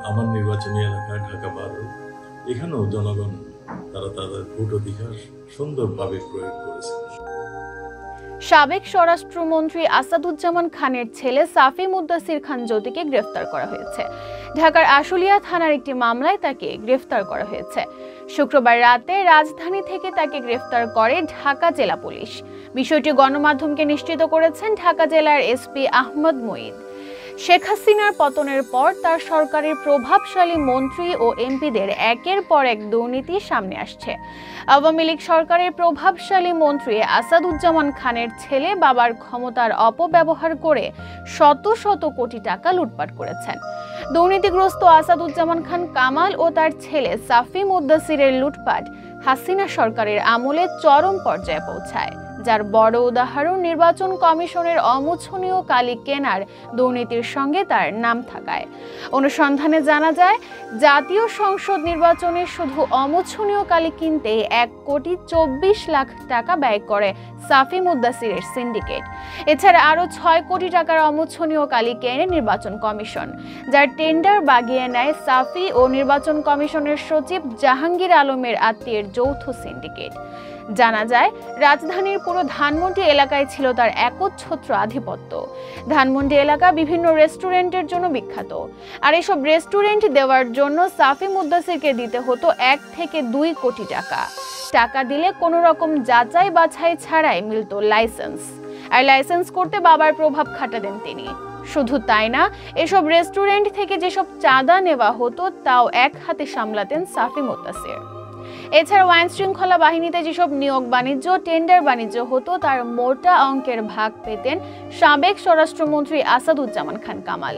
আমার নির্বাচনী এলাকা ঢাকা 12, এখানেও জনগণ তারা তাদের ভোট অধিকার সুন্দরভাবে প্রয়োগ করেছে। সাবেক স্বরাষ্ট্রমন্ত্রী আসাদুজ্জামান খানের ছেলে সাফি মুদ্দাসির খান জ্যোতিকে গ্রেফতার করা হয়েছে। ঢাকার আশুলিয়া থানার একটি মামলায় তাকে গ্রেফতার করা হয়েছে। শুক্রবার রাতে রাজধানী থেকে তাকে গ্রেফতার করে ঢাকা জেলা পুলিশ। বিষয়টি গণমাধ্যমকে নিশ্চিত করেছেন ঢাকা জেলার এসপি আহমদ মঈদ। শেখ হাসিনার পতনের পর তার সরকারের প্রভাবশালী মন্ত্রী ও এমপিদের একের পর এক দুর্নীতি সামনে আসছে। আওয়ামী লীগ সরকারের প্রভাবশালী মন্ত্রী আসাদুজ্জামান খানের ছেলে বাবার ক্ষমতার অপব্যবহার করে শত শত কোটি টাকা লুটপাট করেছেন। দুর্নীতিগ্রস্ত আসাদুজ্জামান খান কামাল ও তার ছেলে সাফি মুদ্দাসিরের লুটপাট হাসিনা সরকারের আমলে চরম পর্যায়ে পৌঁছায়, যার বড় উদাহরণ নির্বাচন কমিশনের অমোছনীয় কালি কেনার দুর্নীতির সঙ্গে তার নাম থাকায়। অনুসন্ধানে জানা যায়, জাতীয় সংসদ নির্বাচনে শুধু অমোছনীয় কালি কিনতে 1,24,00,000 টাকা ব্যয় করে সাফি মুদ্দাসিরের সিন্ডিকেট। এছাড়া আরও 6 কোটি টাকার অমোছনীয় কালি কেনে নির্বাচন কমিশন, যার টেন্ডার বাগিয়ে নেয় সাফি ও নির্বাচন কমিশনের সচিব জাহাঙ্গীর আলমের আত্মীয়ের যৌথ সিন্ডিকেট। জানা যায়, রাজধানীর পুরো ধানমন্ডি এলাকায় ছিল তার একচ্ছত্র আধিপত্য। ধানমন্ডি এলাকা বিভিন্ন রেস্টুরেন্টের জন্য বিখ্যাত, আর এসব রেস্টুরেন্ট দেওয়ার জন্য সাফি মুদ্দাসিরকে দিতে হতো 1 থেকে 2 কোটি টাকা। টাকা দিলে কোনো রকম যাচাই বাছাই ছাড়াই মিলত লাইসেন্স, আর লাইসেন্স করতে বাবার প্রভাব খাটাতেন তিনি। শুধু তাই না, এসব রেস্টুরেন্ট থেকে যেসব চাঁদা নেওয়া হতো তাও এক হাতে সামলাতেন সাফি মুদ্দাসির। এছাড়া আইন শৃঙ্খলা বাহিনীতে যেসব নিয়োগ বাণিজ্য, টেন্ডার বাণিজ্য হতো তার মোটা অঙ্কের ভাগ পেতেন সাবেক স্বরাষ্ট্রমন্ত্রী আসাদুজ্জামান খান কামাল,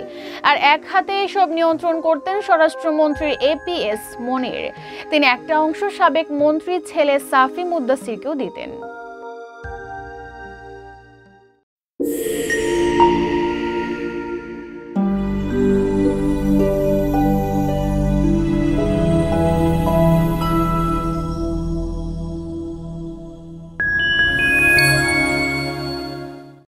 আর এক হাতে এসব নিয়ন্ত্রণ করতেন স্বরাষ্ট্রমন্ত্রী এপিএস মনির। তিনি একটা অংশ সাবেক মন্ত্রীর ছেলে সাফি মুদ্দাসিরকেও দিতেন।